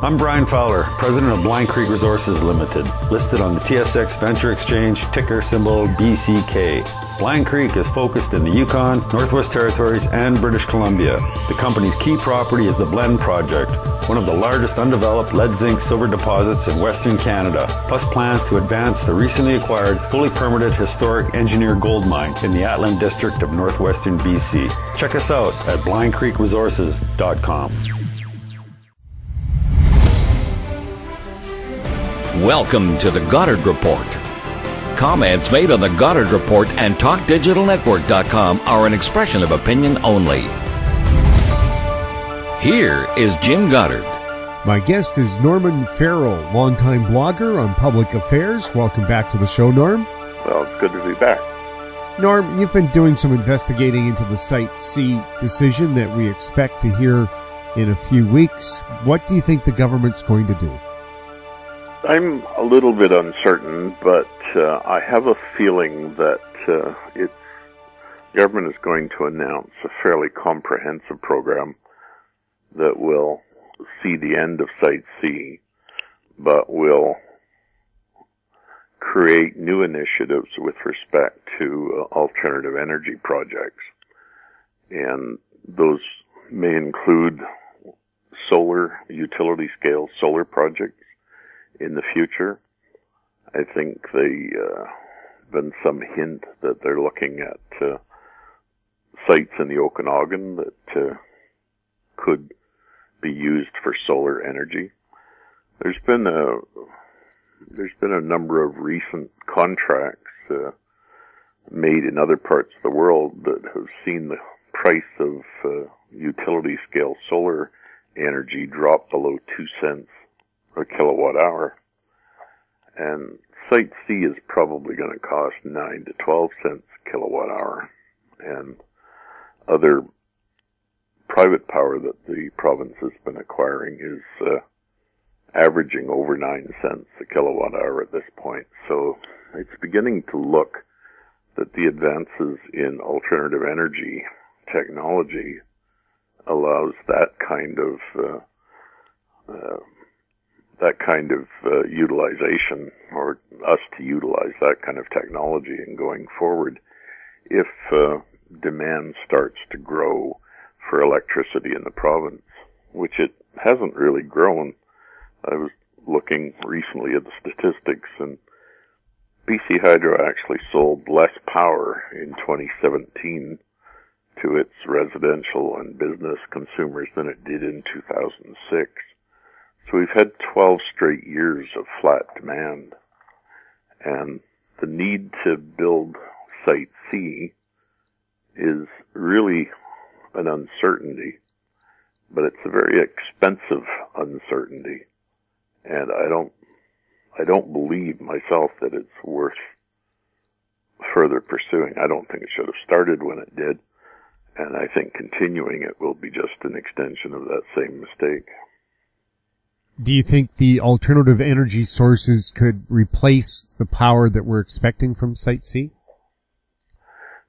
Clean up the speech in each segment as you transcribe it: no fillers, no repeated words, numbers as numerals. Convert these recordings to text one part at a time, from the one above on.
I'm Brian Fowler, president of Blind Creek Resources Limited, listed on the TSX Venture Exchange, ticker symbol BCK. Blind Creek is focused in the Yukon, Northwest Territories, and British Columbia. The company's key property is the Blend Project, one of the largest undeveloped lead-zinc-silver deposits in Western Canada, plus plans to advance the recently acquired, fully permitted historic Engineer gold mine in the Atlan District of Northwestern BC. Check us out at blindcreekresources.com. Welcome to the Goddard Report. Comments made on the Goddard Report and TalkDigitalNetwork.com are an expression of opinion only. Here is Jim Goddard. My guest is Norman Farrell, longtime blogger on public affairs. Welcome back to the show, Norm. Well, it's good to be back. Norm, you've been doing some investigating into the Site C decision that we expect to hear in a few weeks. What do you think the government's going to do? I'm a little bit uncertain, but I have a feeling that the government is going to announce a fairly comprehensive program that will see the end of Site C, but will create new initiatives with respect to alternative energy projects. And those may include solar, utility-scale solar projects in the future. I think been some hint that they're looking at sites in the Okanagan that could be used for solar energy. There's been a number of recent contracts made in other parts of the world that have seen the price of utility scale solar energy drop below 2 cents a kilowatt hour. And Site C is probably going to cost 9 to 12 cents a kilowatt hour. And other private power that the province has been acquiring is averaging over 9 cents a kilowatt hour at this point. So it's beginning to look that the advances in alternative energy technology allows that kind of utilization, or us to utilize that kind of technology. And going forward, if demand starts to grow for electricity in the province, which it hasn't really grown. I was looking recently at the statistics, and BC Hydro actually sold less power in 2017 to its residential and business consumers than it did in 2006. So we've had 12 straight years of flat demand, and the need to build Site C is really an uncertainty, but it's a very expensive uncertainty, and I don't believe myself that it's worth further pursuing. I don't think it should have started when it did, and I think continuing it will be just an extension of that same mistake. Do you think the alternative energy sources could replace the power that we're expecting from Site C?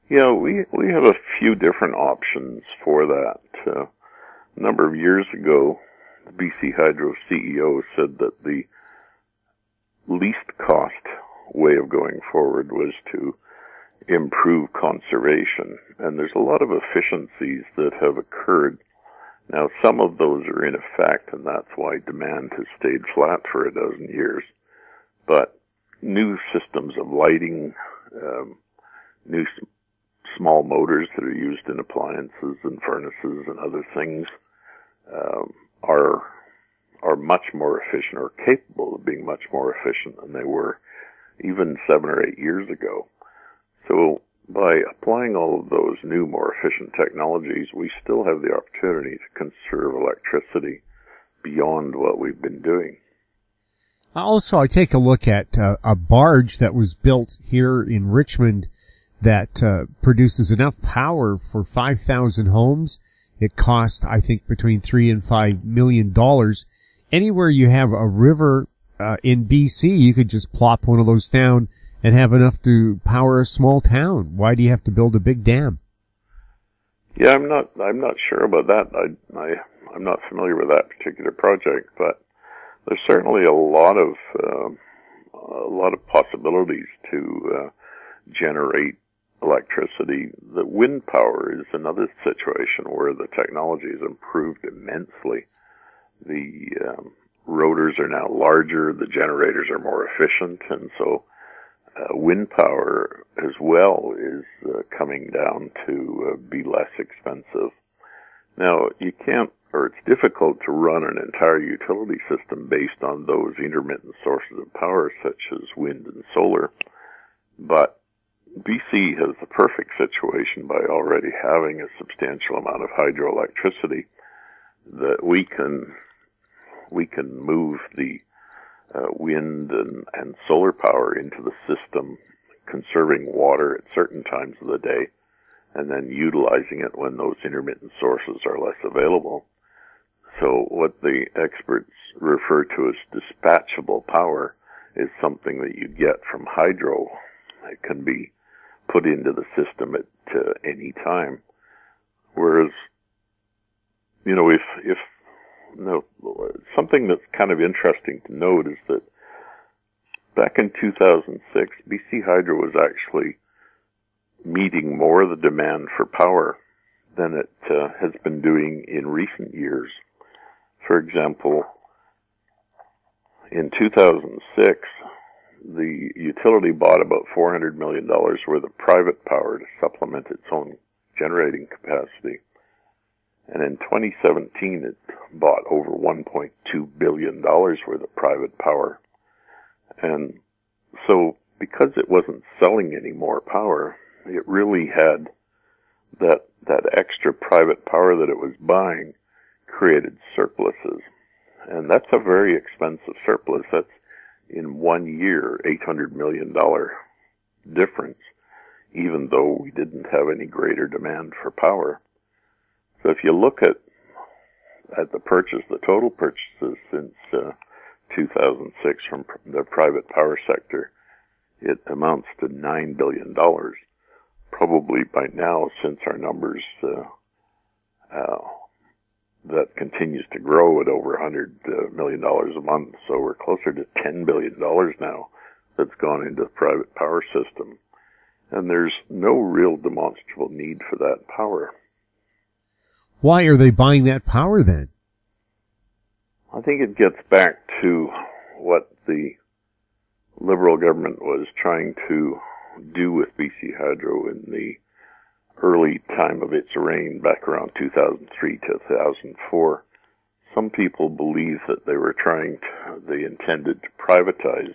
Yeah, we have a few different options for that. A number of years ago, the BC Hydro CEO said that the least cost way of going forward was to improve conservation. And there's a lot of efficiencies that have occurred. Now, some of those are in effect, and that's why demand has stayed flat for a dozen years. But new systems of lighting, new small motors that are used in appliances and furnaces and other things are much more efficient, or capable of being much more efficient than they were even 7 or 8 years ago. So by applying all of those new, more efficient technologies, we still have the opportunity to conserve electricity beyond what we've been doing. Also, I take a look at a barge that was built here in Richmond that produces enough power for 5,000 homes. It cost, I think, between $3 and $5 million. Anywhere you have a river in BC, you could just plop one of those down and have enough to power a small town. Why do you have to build a big dam? Yeah, I'm not sure about that. I'm not familiar with that particular project, but there's certainly a lot of possibilities to generate electricity. The wind power is another situation where the technology has improved immensely. The rotors are now larger, the generators are more efficient, and so wind power as well is coming down to be less expensive. Now, you can't, or it's difficult to run an entire utility system based on those intermittent sources of power such as wind and solar, but BC has the perfect situation by already having a substantial amount of hydroelectricity that we can move the wind and solar power into the system, conserving water at certain times of the day, and then utilizing it when those intermittent sources are less available. So what the experts refer to as dispatchable power is something that you get from hydro. It can be put into the system at any time. Whereas, something that's kind of interesting to note is that back in 2006, BC Hydro was actually meeting more of the demand for power than it has been doing in recent years. For example, in 2006, the utility bought about $400 million worth of private power to supplement its own generating capacity. And in 2017, it bought over $1.2 billion worth of private power. And so, because it wasn't selling any more power, it really had that extra private power that it was buying created surpluses. And that's a very expensive surplus. That's, in 1 year, $800 million difference, even though we didn't have any greater demand for power. So if you look at the total purchases since 2006 from the private power sector, it amounts to $9 billion. Probably by now, since our numbers that continues to grow at over $100 million a month, so we're closer to $10 billion now that's gone into the private power system. And there's no real demonstrable need for that power. Why are they buying that power then? I think it gets back to what the Liberal government was trying to do with BC Hydro in the early time of its reign, back around 2003 to 2004. Some people believe that they intended to privatize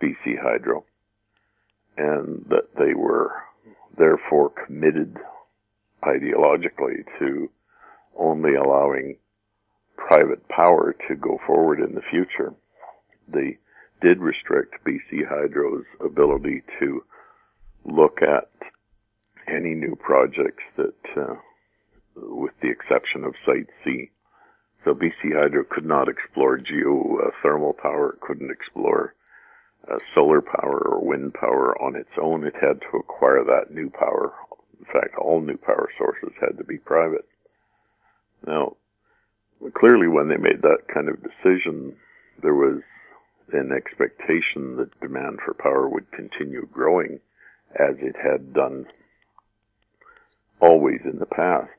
BC Hydro, and that they were therefore committed ideologically to only allowing private power to go forward in the future. They did restrict BC Hydro's ability to look at any new projects that, with the exception of Site C. So BC Hydro could not explore geothermal power, it couldn't explore solar power or wind power on its own. It had to acquire that new power. In fact, all new power sources had to be private. Now, clearly when they made that kind of decision, there was an expectation that demand for power would continue growing as it had done always in the past.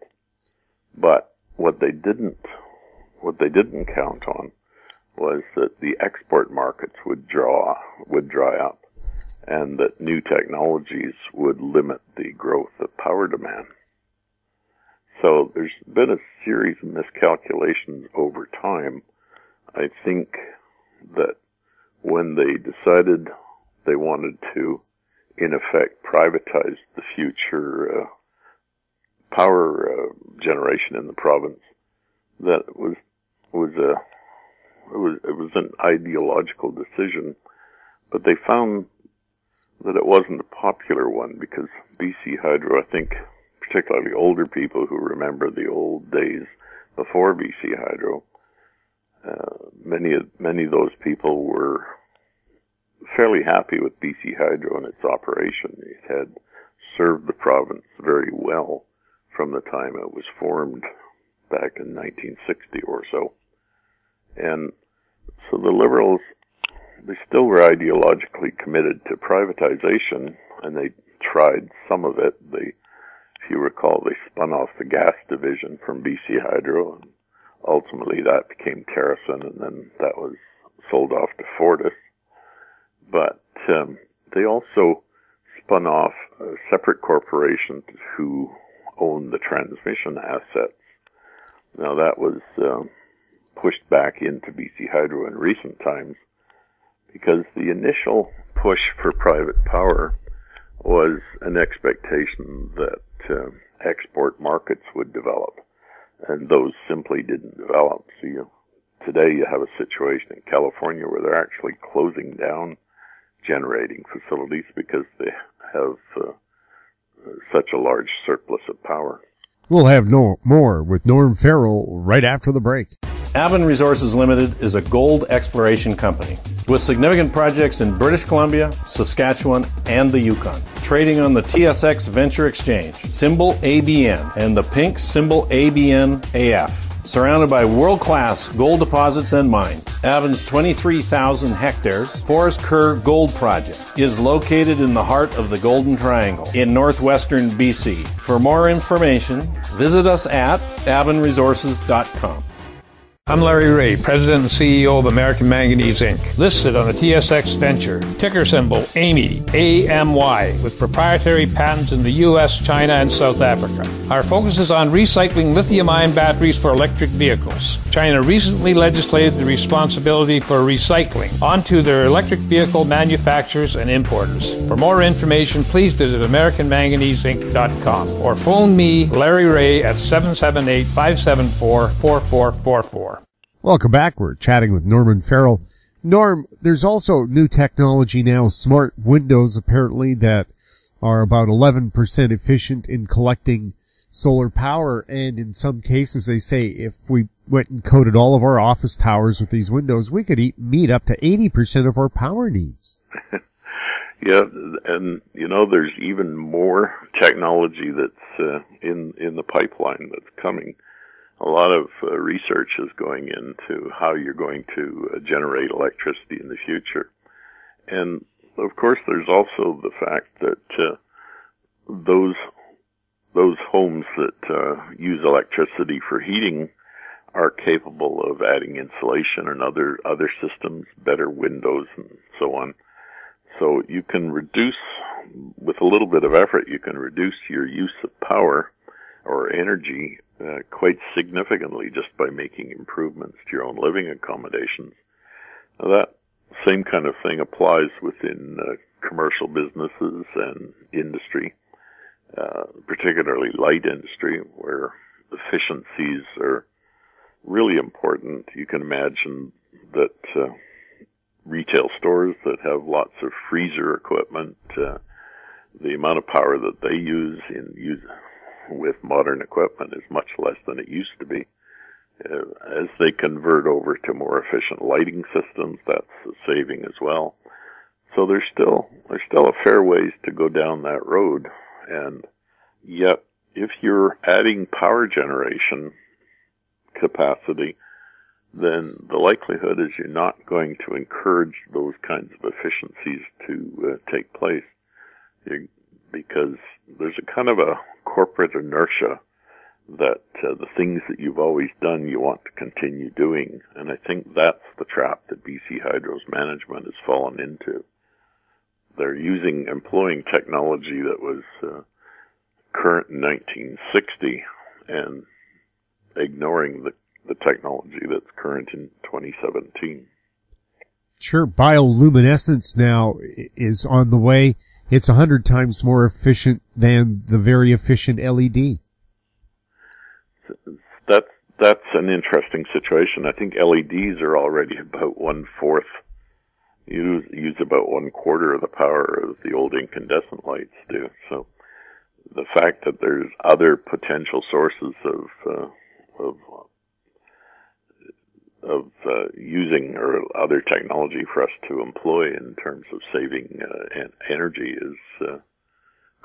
But what they didn't count on was that the export markets would dry up, and that new technologies would limit the growth of power demand. So there's been a series of miscalculations over time. I think that when they decided they wanted to, in effect, privatize the future power generation in the province, that it was an ideological decision, but they found that it wasn't a popular one, because BC Hydro, I think, particularly older people who remember the old days before BC Hydro, many of those people were fairly happy with BC Hydro and its operation. It had served the province very well from the time it was formed back in 1960 or so. And So the Liberals, they still were ideologically committed to privatization, and they tried some of it. If you recall, they spun off the gas division from BC Hydro, and ultimately that became Terrason, and then that was sold off to Fortis. But they also spun off a separate corporation who owned the transmission assets. Now that was pushed back into BC Hydro in recent times because the initial push for private power was an expectation that export markets would develop, and those simply didn't develop. So today you have a situation in California where they're actually closing down generating facilities because they have such a large surplus of power. We'll have more with Norm Farrell right after the break. Avon Resources Limited is a gold exploration company with significant projects in British Columbia, Saskatchewan, and the Yukon. Trading on the TSX Venture Exchange, symbol ABN, and the pink symbol ABN-AF. Surrounded by world-class gold deposits and mines, Avon's 23,000 hectares Forest Kerr Gold Project is located in the heart of the Golden Triangle in northwestern BC. For more information, visit us at avonresources.com. I'm Larry Ray, President and CEO of American Manganese, Inc., listed on the TSX Venture, ticker symbol AMY, A-M-Y, with proprietary patents in the U.S., China, and South Africa. Our focus is on recycling lithium-ion batteries for electric vehicles. China recently legislated the responsibility for recycling onto their electric vehicle manufacturers and importers. For more information, please visit AmericanManganeseInc.com or phone me, Larry Ray, at 778-574-4444. Welcome back. We're chatting with Norman Farrell. Norm, there's also new technology now, smart windows apparently, that are about 11% efficient in collecting solar power. And in some cases, they say if we went and coated all of our office towers with these windows, we could meet up to 80% of our power needs. Yeah, and there's even more technology that's in the pipeline that's coming. A lot of research is going into how you're going to generate electricity in the future. And, of course, there's also the fact that those homes that use electricity for heating are capable of adding insulation and other systems, better windows and so on. So you can reduce, with a little bit of effort, you can reduce your use of power or energy quite significantly just by making improvements to your own living accommodations. Now, that same kind of thing applies within commercial businesses and industry, particularly light industry, where efficiencies are really important. You can imagine that retail stores that have lots of freezer equipment, the amount of power that they use with modern equipment is much less than it used to be. As they convert over to more efficient lighting systems, that's a saving as well. So there's still a fair ways to go down that road. And yet, if you're adding power generation capacity, then the likelihood is you're not going to encourage those kinds of efficiencies to take place, because there's a kind of a corporate inertia that the things that you've always done you want to continue doing. And I think that's the trap that BC Hydro's management has fallen into. They're employing technology that was current in 1960 and ignoring the technology that's current in 2017. Sure, bioluminescence now is on the way. It's 100 times more efficient than the very efficient LED. That's an interesting situation. I think LEDs are already about 1/4, use about 1/4 of the power of the old incandescent lights do. So the fact that there's other potential sources of using or other technology for us to employ in terms of saving energy is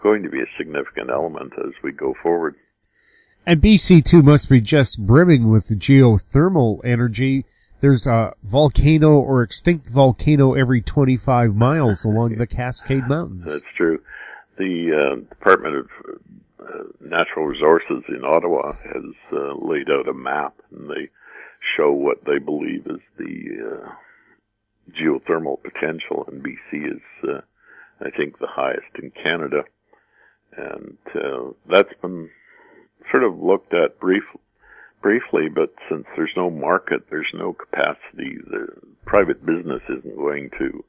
going to be a significant element as we go forward. And BC too must be just brimming with the geothermal energy there's a volcano or extinct volcano every 25 miles along the Cascade Mountains. That's true. The Department of Natural Resources in Ottawa has laid out a map, and they show what they believe is the geothermal potential in BC is, I think, the highest in Canada. And that's been sort of looked at briefly, but since there's no market, there's no capacity, the private business isn't going to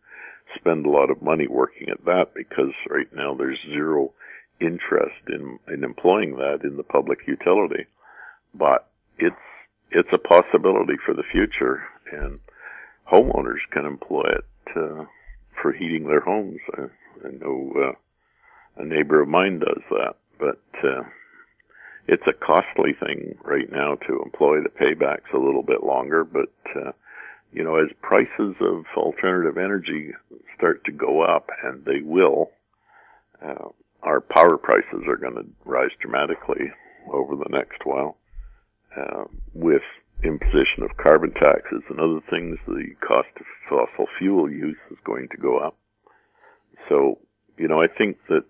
spend a lot of money working at that, because right now there's zero interest in employing that in the public utility. But it's a possibility for the future, and homeowners can employ it for heating their homes. I know a neighbor of mine does that, but it's a costly thing right now to employ. The payback's a little bit longer, but as prices of alternative energy start to go up, and they will, our power prices are going to rise dramatically over the next while. With imposition of carbon taxes and other things, the cost of fossil fuel use is going to go up. So, I think that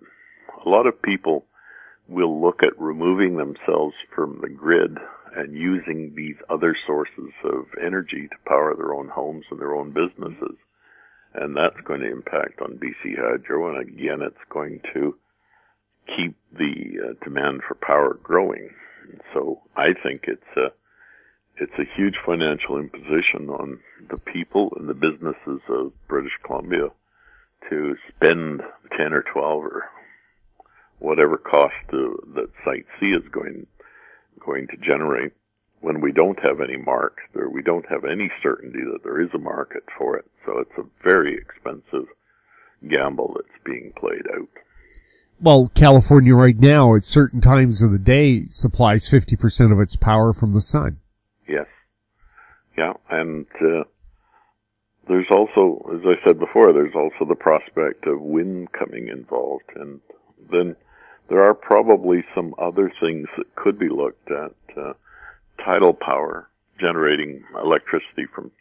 a lot of people will look at removing themselves from the grid and using these other sources of energy to power their own homes and their own businesses. And that's going to impact on BC Hydro, and again, it's going to keep the demand for power growing. And so I think it's a huge financial imposition on the people and the businesses of British Columbia to spend 10 or 12 or whatever cost that Site C is going to generate when we don't have any marks, or we don't have any certainty that there is a market for it. So it's a very expensive gamble that's being played out. Well, California right now, at certain times of the day, supplies 50% of its power from the sun. Yes. Yeah, and there's also, as I said before, there's also the prospect of wind coming involved. And then there are probably some other things that could be looked at. Tidal power, generating electricity from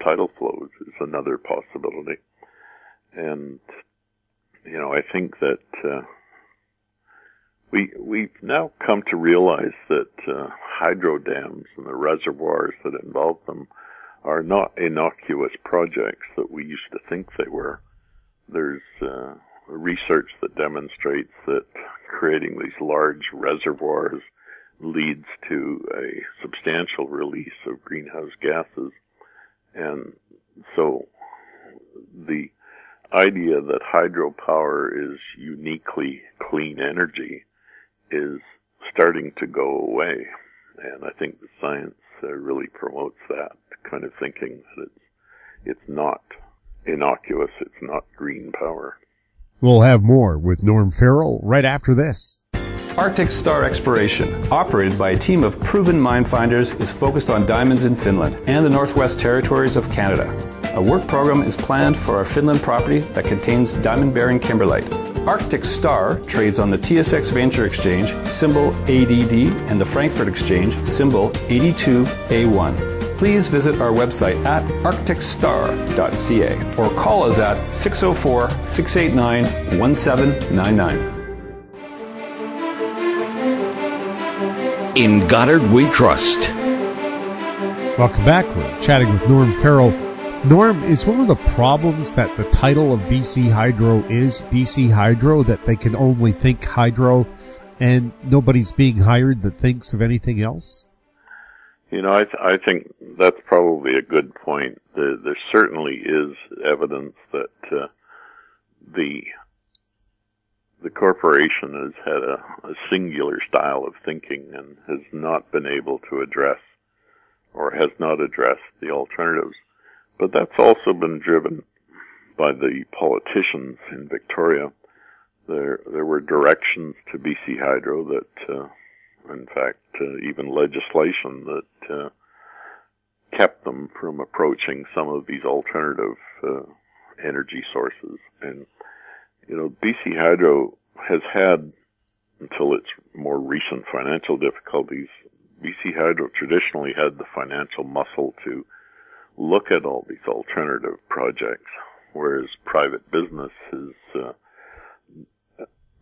tidal flows, is another possibility. And I think that we've now come to realize that hydro dams and the reservoirs that involve them are not innocuous projects that we used to think they were. There's research that demonstrates that creating these large reservoirs leads to a substantial release of greenhouse gases. And so the idea that hydropower is uniquely clean energy is starting to go away. And I think the science really promotes that kind of thinking, that it's not innocuous, it's not green power. We'll have more with Norm Farrell right after this. Arctic Star Exploration, operated by a team of proven mine finders, is focused on diamonds in Finland and the Northwest Territories of Canada. A work program is planned for our Finland property that contains diamond-bearing kimberlite. Arctic Star trades on the TSX Venture Exchange, symbol ADD, and the Frankfurt Exchange, symbol 82A1. Please visit our website at arcticstar.ca or call us at 604-689-1799. In Goddard we trust. Welcome back. We're chatting with Norm Farrell. Norm, is one of the problems that the title of BC Hydro is BC Hydro, that they can only think hydro and nobody's being hired that thinks of anything else? I think that's probably a good point. There certainly is evidence that the corporation has had a singular style of thinking and has not been able to address, or has not addressed, the alternatives. But that's also been driven by the politicians in Victoria. There were directions to BC Hydro that, in fact, even legislation that kept them from approaching some of these alternative energy sources. And BC Hydro has had, until its more recent financial difficulties, BC Hydro traditionally had the financial muscle to look at all these alternative projects, whereas private business is,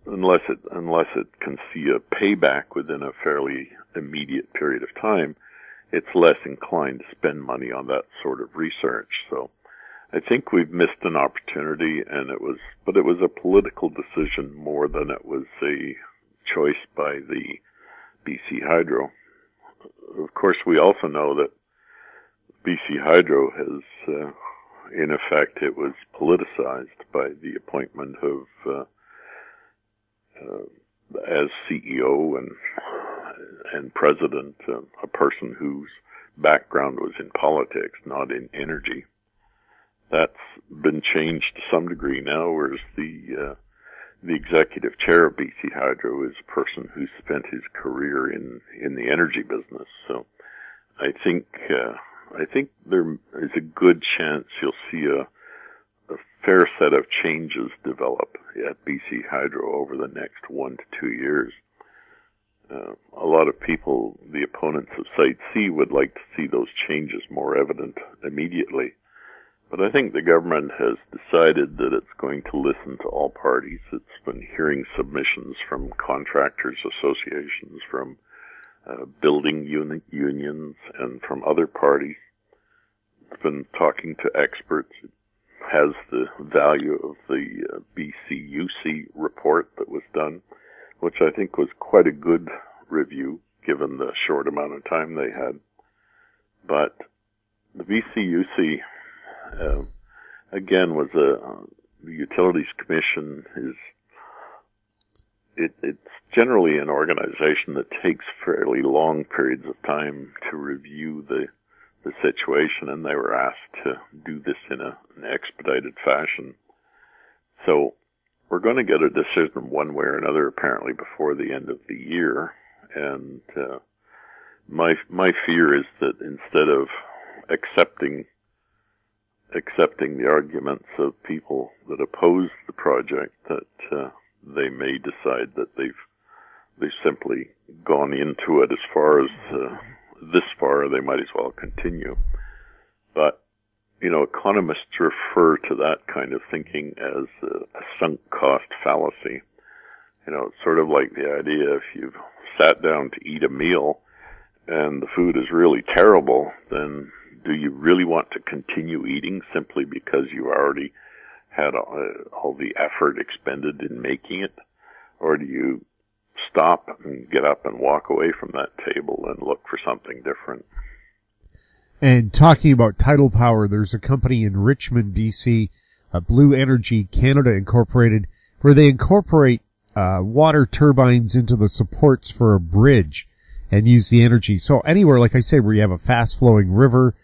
unless it can see a payback within a fairly immediate period of time, it's less inclined to spend money on that sort of research. So I think we've missed an opportunity, but it was a political decision more than it was a choice by the BC Hydro. Of course, we also know that BC Hydro has, in effect, it was politicized by the appointment of, as CEO and president, a person whose background was in politics, not in energy. That's been changed to some degree now, whereas the executive chair of BC Hydro is a person who spent his career in the energy business. So I think there is a good chance you'll see a fair set of changes develop at BC Hydro over the next 1 to 2 years. A lot of people, the opponents of Site C, would like to see those changes more evident immediately. But I think the government has decided that it's going to listen to all parties. It's been hearing submissions from contractors associations, from building unions, and from other parties. It's been talking to experts. It has the value of the BCUC report that was done, which I think was quite a good review given the short amount of time they had. But the BCUC, again, was the Utilities Commission it's generally an organization that takes fairly long periods of time to review the situation, and they were asked to do this in an expedited fashion. So we're going to get a decision one way or another, apparently, before the end of the year. And my fear is that instead of accepting the arguments of people that oppose the project, that they may decide that they've simply gone into it as far as this far. They might as well continue. But economists refer to that kind of thinking as a sunk cost fallacy. It's sort of like the idea if you've sat down to eat a meal and the food is really terrible, then do you really want to continue eating simply because you already had all the effort expended in making it? Or do you stop and get up and walk away from that table and look for something different? And talking about tidal power, there's a company in Richmond, BC, Blue Energy Canada Incorporated, where they incorporate water turbines into the supports for a bridge and use the energy. So anywhere, like I said, where you have a fast-flowing river,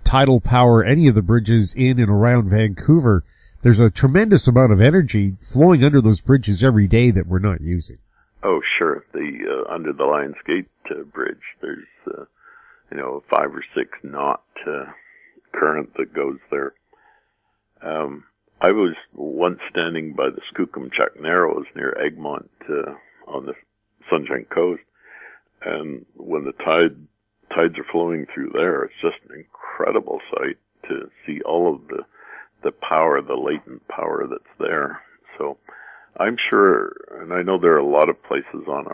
tidal power, any of the bridges in and around Vancouver, there's a tremendous amount of energy flowing under those bridges every day that we're not using. Oh, sure. The under the Lions Gate bridge, there's 5 or 6 knot current that goes there. I was once standing by the Skookumchuck Narrows near Egmont on the Sunshine Coast, and when the tides are flowing through there, it's just an incredible sight to see all of the power, the latent power that's there. So I'm sure, and I know there are a lot of places on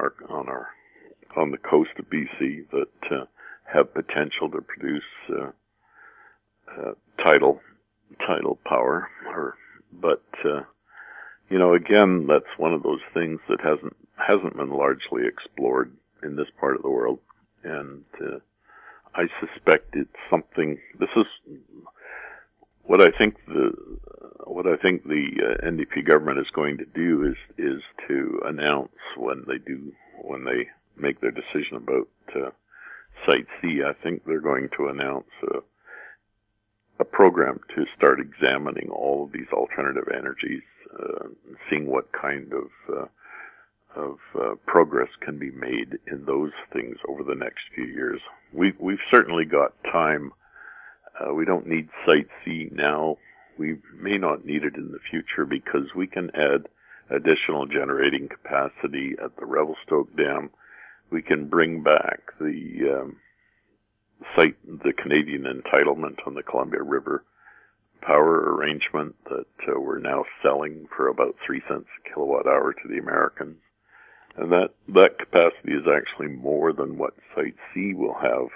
the coast of BC that have potential to produce tidal power, but again, that's one of those things that hasn't been largely explored in this part of the world, and I suspect it's something. This is what I think the NDP government is going to do is to announce when they make their decision about Site C. I think they're going to announce a program to start examining all of these alternative energies, seeing what kind of progress can be made in those things over the next few years. We've certainly got time. We don't need Site C now. We may not need it in the future because we can add additional generating capacity at the Revelstoke Dam. We can bring back the cite the Canadian entitlement on the Columbia River power arrangement that we're now selling for about 3 cents a kilowatt hour to the Americans. And that capacity is actually more than what Site C will have.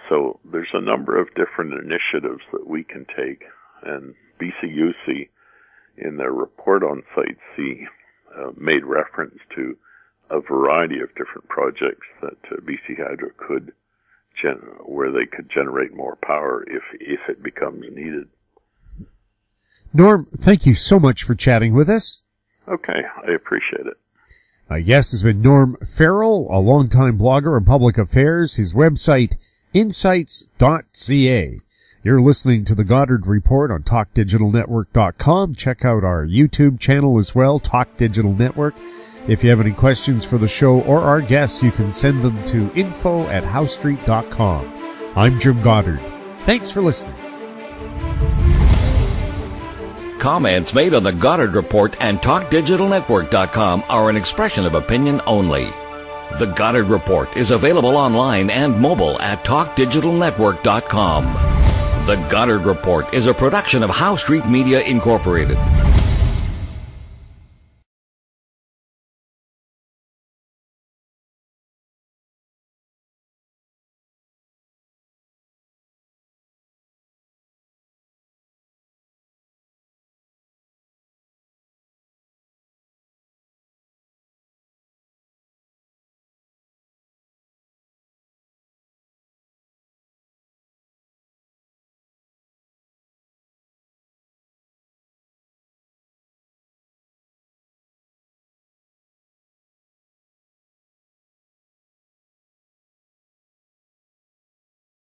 So there's a number of different initiatives that we can take. And BCUC, in their report on Site C, made reference to a variety of different projects that BC Hydro could where they could generate more power if it becomes needed. Norm, thank you so much for chatting with us. Okay, I appreciate it. My guest has been Norm Farrell, a longtime blogger on public affairs. His website, insights.ca. You're listening to the Goddard Report on TalkDigitalNetwork.com. Check out our YouTube channel as well, Talk Digital Network. If you have any questions for the show or our guests, you can send them to info@howstreet.com. I'm Jim Goddard. Thanks for listening. Comments made on the Goddard Report and TalkDigitalNetwork.com are an expression of opinion only. The Goddard Report is available online and mobile at TalkDigitalNetwork.com. The Goddard Report is a production of How Street Media Incorporated.